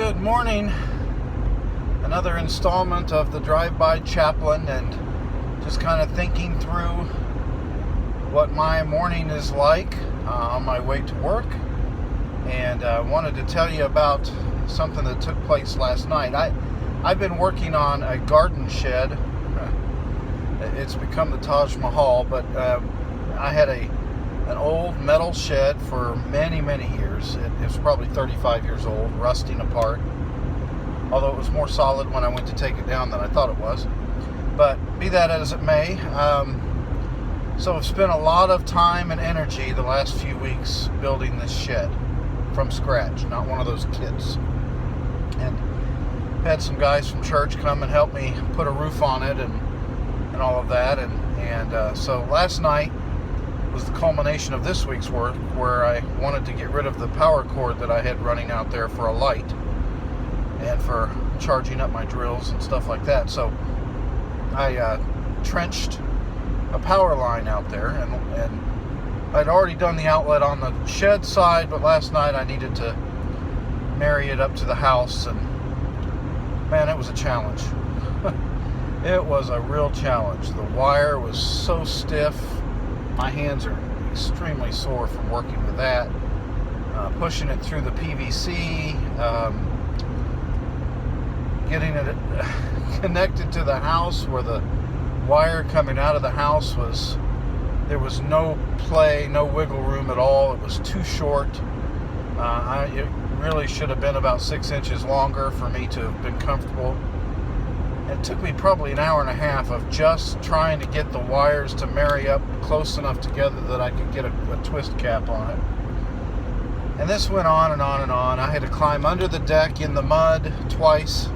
Good morning. Another installment of the By Chaplain, and just kind of thinking through what my morning is like on my way to work. And I wanted to tell you about something that took place last night. I've been working on a garden shed. It's become the Taj Mahal, but I had an old metal shed for many years. It was probably 35 years old, rusting apart. Although it was more solid when I went to take it down than I thought it was. But be that as it may, so I've spent a lot of time and energy the last few weeks building this shed from scratch, not one of those kits. And had some guys from church come and help me put a roof on it and all of that. And so last night was the culmination of this week's work, where I wanted to get rid of the power cord that I had running out there for a light and for charging up my drills and stuff like that. So I trenched a power line out there, and I'd already done the outlet on the shed side, but last night I needed to marry it up to the house, and man, it was a challenge. It was a real challenge. The wire was so stiff. My hands are extremely sore from working with that. Pushing it through the PVC, getting it connected to the house, where the wire coming out of the house there was no play, no wiggle room at all. It was too short. It really should have been about 6 inches longer for me to have been comfortable. It took me probably an hour and a half of just trying to get the wires to marry up close enough together that I could get a twist cap on it. And this went on and on and on. I had to climb under the deck in the mud twice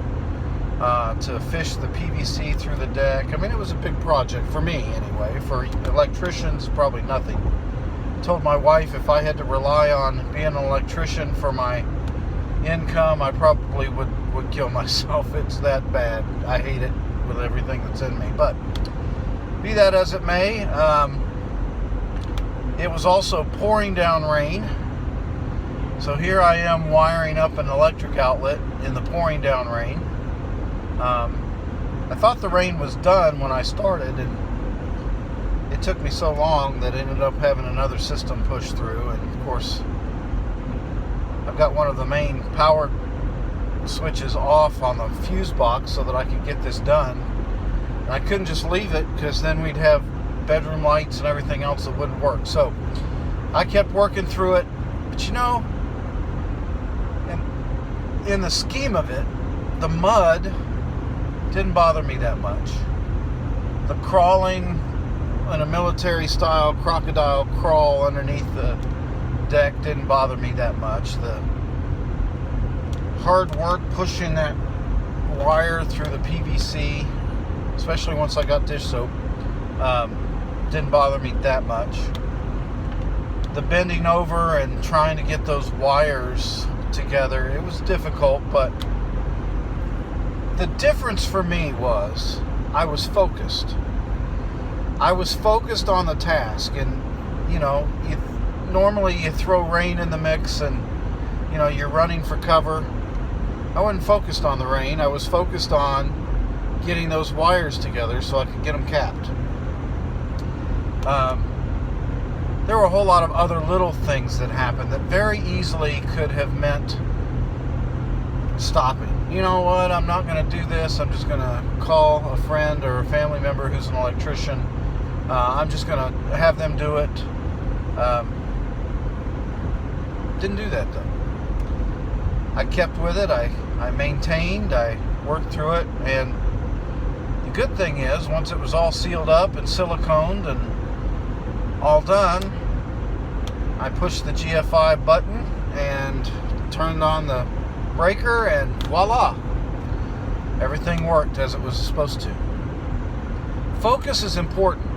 to fish the PVC through the deck. I mean, it was a big project for me anyway. For electricians, probably nothing. I told my wife if I had to rely on being an electrician for my income, I probably would kill myself. It's that bad. I hate it with everything that's in me. But be that as it may, it was also pouring down rain. So here I am wiring up an electric outlet in the pouring down rain. I thought the rain was done when I started, and it took me so long that I ended up having another system push through. And of course, I've got one of the main power switches off on the fuse box so that I could get this done. And I couldn't just leave it, because then we'd have bedroom lights and everything else that wouldn't work. So I kept working through it. But you know, in the scheme of it, the mud didn't bother me that much. The crawling in a military style crocodile crawl underneath the deck didn't bother me that much. The hard work pushing that wire through the PVC, especially once I got dish soap, didn't bother me that much. The bending over and trying to get those wires together, it was difficult, but the difference for me was I was focused. I was focused on the task. And you know, normally you throw rain in the mix and you know, you're running for cover. I wasn't focused on the rain. I was focused on getting those wires together so I could get them capped. There were a whole lot of other little things that happened that very easily could have meant stopping. You know what? I'm not going to do this. I'm just going to call a friend or a family member who's an electrician. I'm just going to have them do it. Didn't do that though. I kept with it. I maintained. I worked through it. And the good thing is, once it was all sealed up and siliconed and all done, I pushed the GFI button and turned on the breaker, and voila, everything worked as it was supposed to. Focus is important.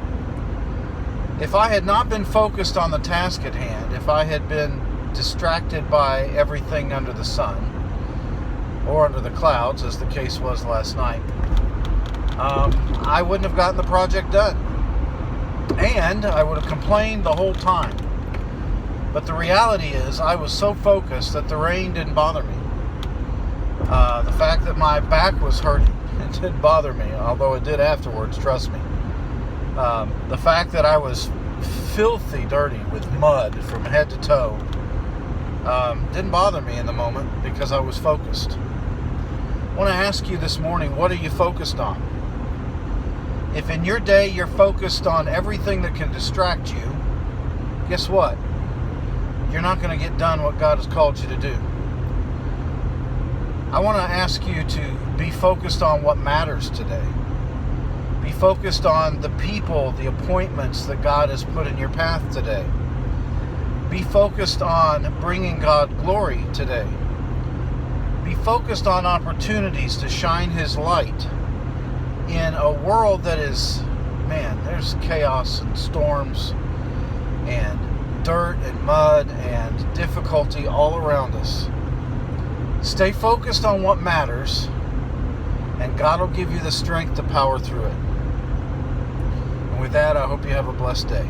If I had not been focused on the task at hand, if I had been distracted by everything under the sun or under the clouds, as the case was last night, I wouldn't have gotten the project done, and I would have complained the whole time. But the reality is, I was so focused that the rain didn't bother me. The fact that my back was hurting, it didn't bother me, although it did afterwards, trust me. The fact that I was filthy dirty with mud from head to toe didn't bother me in the moment because I was focused. I want to ask you this morning, what are you focused on? If in your day you're focused on everything that can distract you, guess what? You're not going to get done what God has called you to do. I want to ask you to be focused on what matters today. Be focused on the people, the appointments that God has put in your path today. Be focused on bringing God glory today. Be focused on opportunities to shine His light in a world that is, man, there's chaos and storms and dirt and mud and difficulty all around us. Stay focused on what matters, and God will give you the strength to power through it. And with that, I hope you have a blessed day.